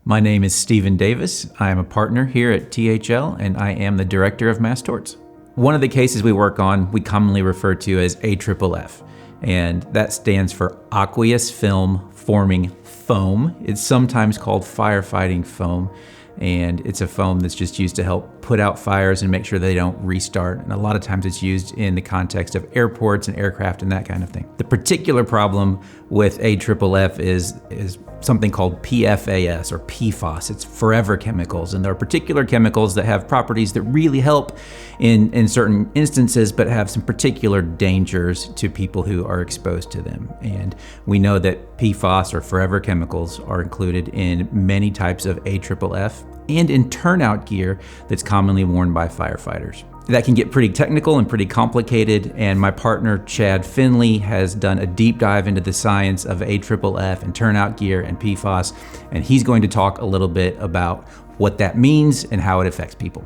My name is Stephen Davis. I am a partner here at THL, and I am the Director of Mass Torts. One of the cases we work on, we commonly refer to as AFFF, and that stands for Aqueous Film Forming Foam. It's sometimes called firefighting foam, and it's a foam that's just used to help put out fires and make sure they don't restart. And a lot of times it's used in the context of airports and aircraft and that kind of thing. The particular problem with AFFF is something called PFAS or PFAS. It's forever chemicals, and there are particular chemicals that have properties that really help in certain instances, but have some particular dangers to people who are exposed to them. And we know that PFAS or forever chemicals are included in many types of AFFF and in turnout gear that's commonly worn by firefighters. That can get pretty technical and pretty complicated, and my partner Chad Finley has done a deep dive into the science of AFFF and turnout gear and PFAS, and he's going to talk a little bit about what that means and how it affects people.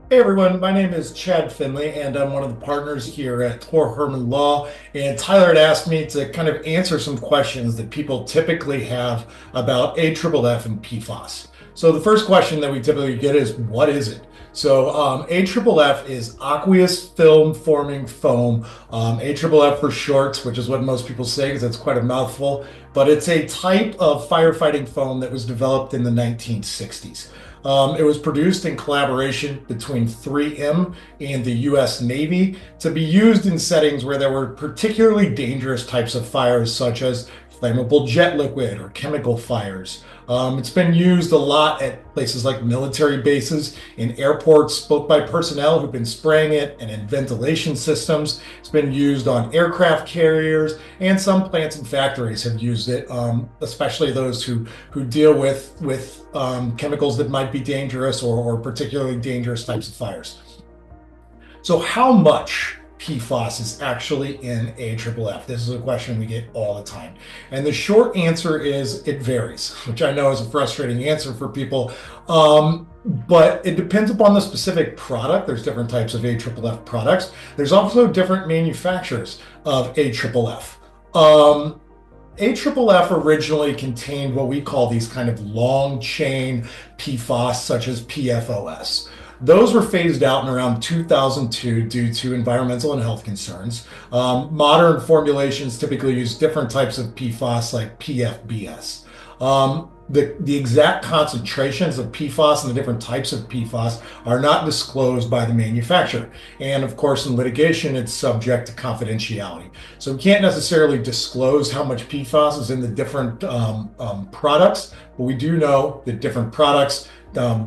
Hey everyone, my name is Chad Finley, and I'm one of the partners here at TorHoerman Law. And Tyler had asked me to kind of answer some questions that people typically have about AFFF and PFAS. So the first question that we typically get is, what is it? So AFFF is aqueous film forming foam, AFFF for short, which is what most people say because it's quite a mouthful, but it's a type of firefighting foam that was developed in the 1960s. It was produced in collaboration between 3M and the US Navy to be used in settings where there were particularly dangerous types of fires, such as flammable jet liquid or chemical fires. It's been used a lot at places like military bases, in airports, both by personnel who've been spraying it and in ventilation systems. It's been used on aircraft carriers, and some plants and factories have used it, especially those who deal with chemicals that might be dangerous or particularly dangerous types of fires. So how much PFAS is actually in AFFF? This is a question we get all the time. And the short answer is it varies, which I know is a frustrating answer for people. But it depends upon the specific product. There's different types of AFFF products. There's also different manufacturers of AFFF. AFFF originally contained what we call these kind of long chain PFAS, such as PFOS. Those were phased out in around 2002 due to environmental and health concerns. Modern formulations typically use different types of PFAS like PFBS. The exact concentrations of PFAS and the different types of PFAS are not disclosed by the manufacturer. And of course, in litigation, it's subject to confidentiality. So we can't necessarily disclose how much PFAS is in the different products, but we do know that different products,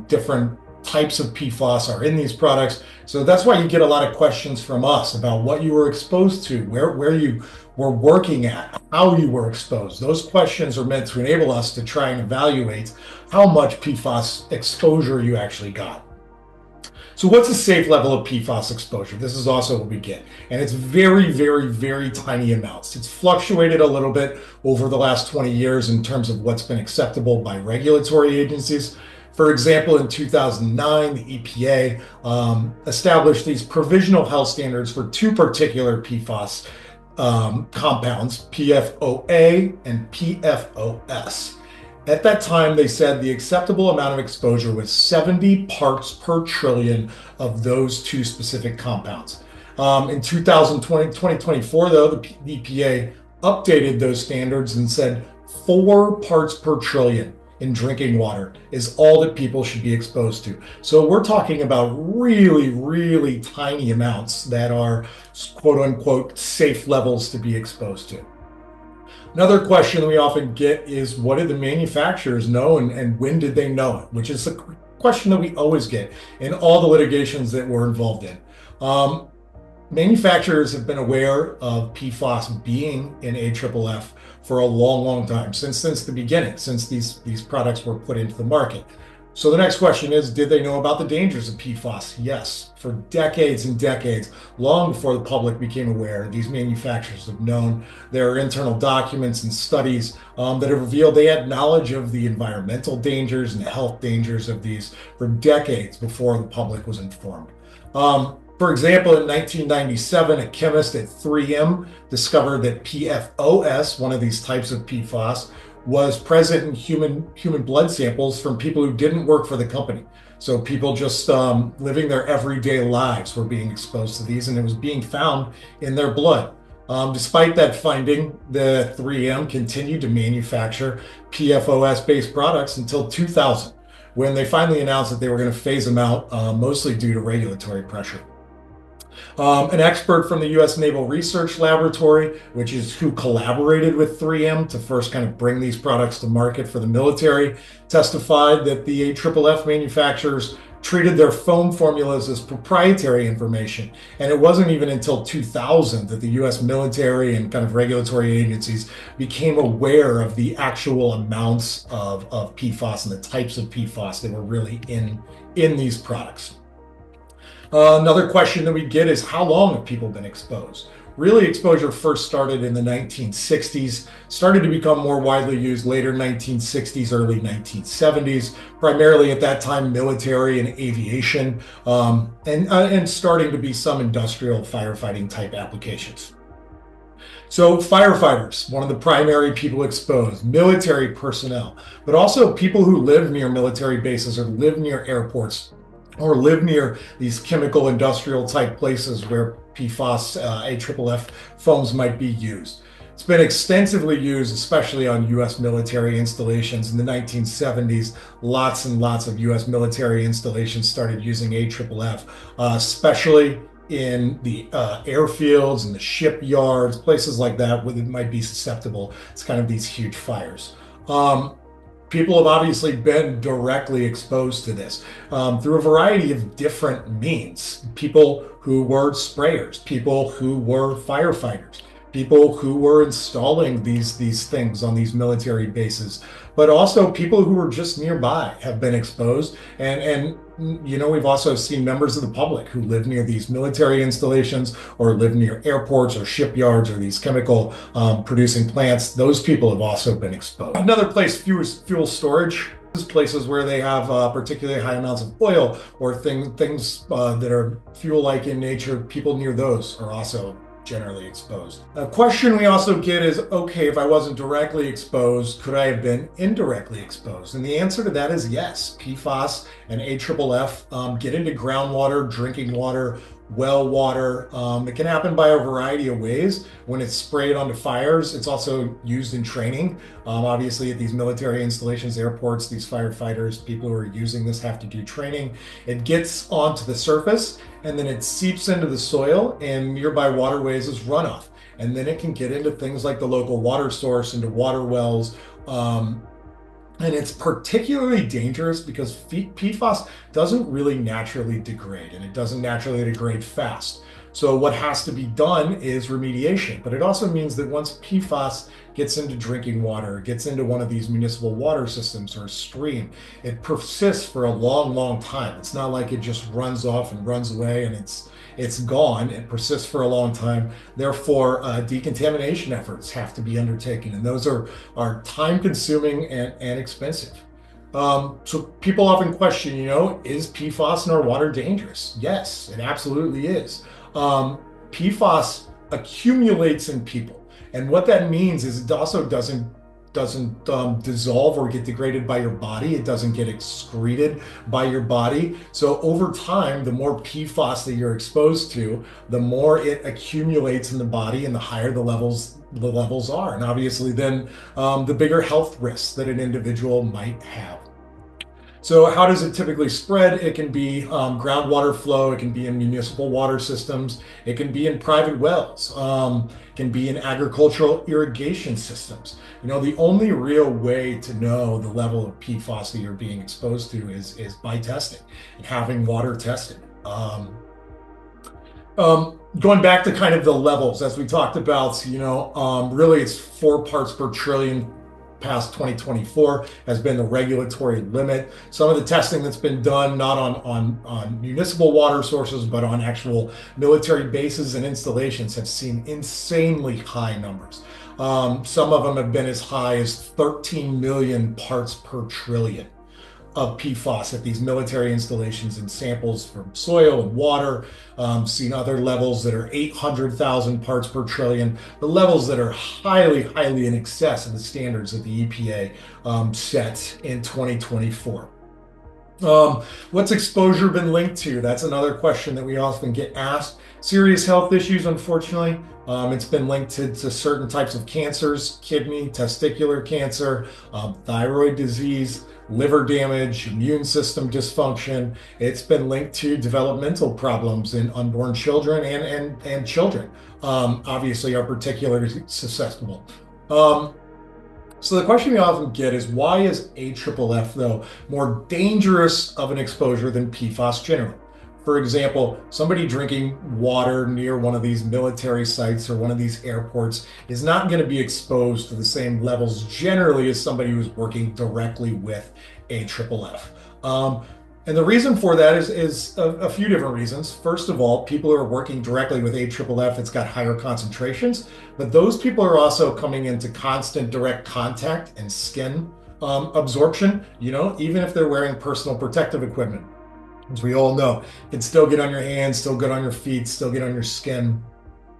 different types of PFAS are in these products. So that's why you get a lot of questions from us about what you were exposed to, where you were working at, how you were exposed. Those questions are meant to enable us to try and evaluate how much PFAS exposure you actually got. So what's a safe level of PFAS exposure? This is also what we get. And it's very, very, very tiny amounts. It's fluctuated a little bit over the last 20 years in terms of what's been acceptable by regulatory agencies. For example, in 2009, the EPA established these provisional health standards for two particular PFAS compounds, PFOA and PFOS. At that time, they said the acceptable amount of exposure was 70 parts per trillion of those two specific compounds. In 2024, though, the EPA updated those standards and said 4 parts per trillion in drinking water is all that people should be exposed to. So we're talking about really, really tiny amounts that are quote unquote safe levels to be exposed to. Another question we often get is, what did the manufacturers know and when did they know it? Which is a question that we always get in all the litigations that we're involved in. Manufacturers have been aware of PFAS being in AFFF for a long, long time, since the beginning, since these products were put into the market. So the next question is, did they know about the dangers of PFAS? Yes, for decades and decades, long before the public became aware, these manufacturers have known. There are internal documents and studies that have revealed they had knowledge of the environmental dangers and the health dangers of these for decades before the public was informed. For example, in 1997, a chemist at 3M discovered that PFOS, one of these types of PFAS, was present in human blood samples from people who didn't work for the company. So people just living their everyday lives were being exposed to these, and it was being found in their blood. Despite that finding, the 3M continued to manufacture PFOS-based products until 2000, when they finally announced that they were going to phase them out, mostly due to regulatory pressure. An expert from the U.S. Naval Research Laboratory, which is who collaborated with 3M to first kind of bring these products to market for the military, testified that the AFFF manufacturers treated their foam formulas as proprietary information. And it wasn't even until 2000 that the US military and kind of regulatory agencies became aware of the actual amounts of PFAS and the types of PFAS that were really in these products. Another question that we get is, how long have people been exposed? Really, exposure first started in the 1960s, started to become more widely used later 1960s, early 1970s, primarily at that time military and aviation, and starting to be some industrial firefighting type applications. So firefighters, one of the primary people exposed, military personnel, but also people who live near military bases or live near airports or live near these chemical industrial type places where PFAS, AFFF foams might be used. It's been extensively used, especially on US military installations. In the 1970s, lots and lots of US military installations started using AFFF, especially in the airfields and the shipyards, places like that where it might be susceptible to kind of these huge fires. People have obviously been directly exposed to this through a variety of different means. People who were sprayers, people who were firefighters, people who were installing these things on these military bases, but also people who were just nearby have been exposed. And you know, we've also seen members of the public who live near these military installations or live near airports or shipyards or these chemical producing plants. Those people have also been exposed. Another place, fuel storage. Places where they have particularly high amounts of oil or things that are fuel-like in nature, people near those are also generally exposed. A question we also get is, okay, if I wasn't directly exposed, could I have been indirectly exposed? And the answer to that is yes. PFAS and AFFF get into groundwater, drinking water, well water. It can happen by a variety of ways. When it's sprayed onto fires, it's also used in training. Obviously at these military installations, airports, these firefighters, people who are using this have to do training. It gets onto the surface and then it seeps into the soil and nearby waterways as runoff. And then it can get into things like the local water source, into water wells. And it's particularly dangerous because PFAS doesn't really naturally degrade, and it doesn't naturally degrade fast. So what has to be done is remediation. But it also means that once PFAS gets into drinking water, gets into one of these municipal water systems or a stream, it persists for a long, long time. It's not like it just runs off and runs away and it's gone. It persists for a long time. Therefore, decontamination efforts have to be undertaken, and those are time consuming and expensive. So people often question, you know, is PFAS in our water dangerous? Yes, it absolutely is. PFAS accumulates in people, and what that means is it also doesn't dissolve or get degraded by your body. It doesn't get excreted by your body. So over time, the more PFAS that you're exposed to, the more it accumulates in the body and the higher the levels are. And obviously then the bigger health risks that an individual might have. So how does it typically spread? It can be groundwater flow, it can be in municipal water systems, it can be in private wells, it can be in agricultural irrigation systems. You know, the only real way to know the level of PFAS that you're being exposed to is by testing and having water tested. Going back to kind of the levels, as we talked about, you know, really it's 4 parts per trillion. Past 2024 has been the regulatory limit. Some of the testing that's been done, not on municipal water sources, but on actual military bases and installations, have seen insanely high numbers. Some of them have been as high as 13 million parts per trillion. of PFAS at these military installations and samples from soil and water. Seen other levels that are 800,000 parts per trillion, the levels that are highly, highly in excess of the standards that the EPA set in 2024. What's exposure been linked to? That's another question that we often get asked. Serious health issues, unfortunately. It's been linked to certain types of cancers, kidney, testicular cancer, thyroid disease, liver damage, immune system dysfunction. It's been linked to developmental problems in unborn children and children, obviously are particularly susceptible. So the question we often get is, why is AFFF, though, more dangerous of an exposure than PFAS generally? For example, somebody drinking water near one of these military sites or one of these airports is not going to be exposed to the same levels generally as somebody who's working directly with AFFF. And the reason for that is a few different reasons. First of all, people who are working directly with AFFF, it's got higher concentrations, but those people are also coming into constant direct contact and skin absorption, even if they're wearing personal protective equipment. As we all know, it can still get on your hands, still get on your feet, still get on your skin.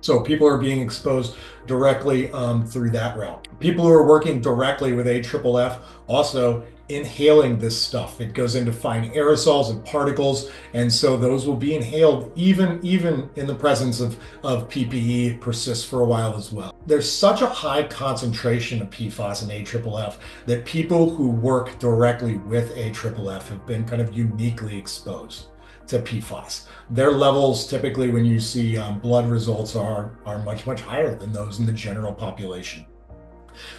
So people are being exposed directly through that route. People who are working directly with AFFF also inhaling this stuff. It goes into fine aerosols and particles, and so those will be inhaled even in the presence of PPE, persists for a while as well. There's such a high concentration of PFAS and AFFF that people who work directly with AFFF have been kind of uniquely exposed to PFAS. Their levels typically, when you see blood results, are much, much higher than those in the general population.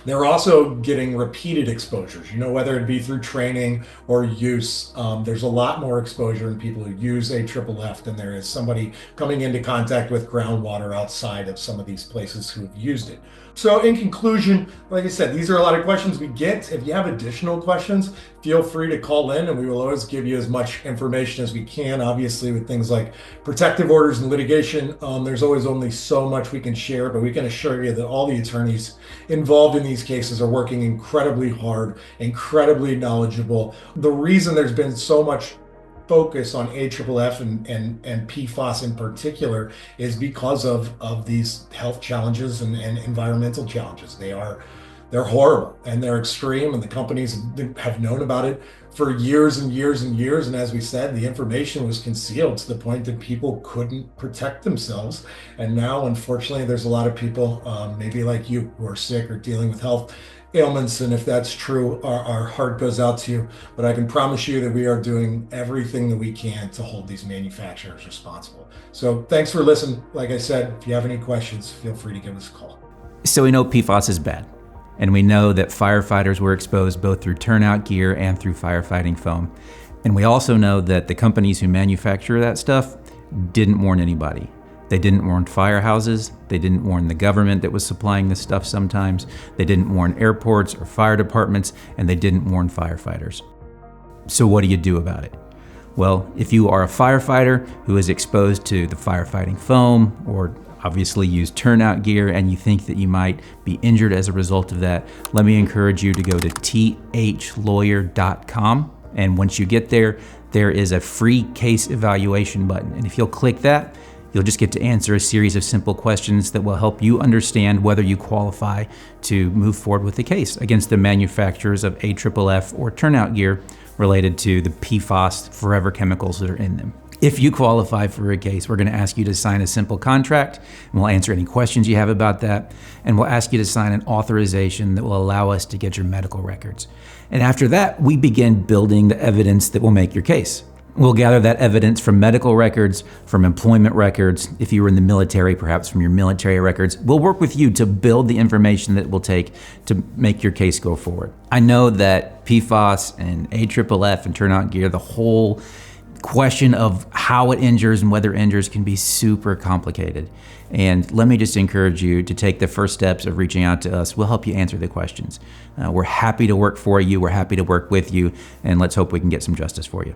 They're also getting repeated exposures, whether it be through training or use. There's a lot more exposure in people who use AFFF than there is somebody coming into contact with groundwater outside of some of these places who have used it. So in conclusion, like I said, these are a lot of questions we get. If you have additional questions, feel free to call in and we will always give you as much information as we can. Obviously, with things like protective orders and litigation, there's always only so much we can share, but we can assure you that all the attorneys involved in these cases are working incredibly hard, incredibly knowledgeable. The reason there's been so much focus on AFFF and PFAS in particular is because of these health challenges and environmental challenges. They're horrible and they're extreme, and the companies have known about it for years and years and years. And as we said, the information was concealed to the point that people couldn't protect themselves. And now, unfortunately, there's a lot of people, maybe like you, who are sick or dealing with health ailments, and if that's true, our heart goes out to you. But I can promise you that we are doing everything that we can to hold these manufacturers responsible. So thanks for listening. Like I said, if you have any questions, feel free to give us a call. So we know PFAS is bad, and we know that firefighters were exposed both through turnout gear and through firefighting foam. And we also know that the companies who manufacture that stuff didn't warn anybody. They didn't warn firehouses. They didn't warn the government that was supplying this stuff sometimes. They didn't warn airports or fire departments, and they didn't warn firefighters. So what do you do about it? Well, if you are a firefighter who is exposed to the firefighting foam or obviously use turnout gear and you think that you might be injured as a result of that, let me encourage you to go to THLawyer.com. And once you get there, there is a free case evaluation button. And if you'll click that, you'll just get to answer a series of simple questions that will help you understand whether you qualify to move forward with the case against the manufacturers of AFFF or turnout gear related to the PFAS forever chemicals that are in them. If you qualify for a case, we're going to ask you to sign a simple contract, and we'll answer any questions you have about that, and we'll ask you to sign an authorization that will allow us to get your medical records. And after that, we begin building the evidence that will make your case. We'll gather that evidence from medical records, from employment records. If you were in the military, perhaps from your military records. We'll work with you to build the information that will take to make your case go forward. I know that PFAS and AFFF and turnout gear, the whole question of how it injures and whether it injures can be super complicated. And let me just encourage you to take the first steps of reaching out to us. We'll help you answer the questions. We're happy to work for you. We're happy to work with you. And let's hope we can get some justice for you.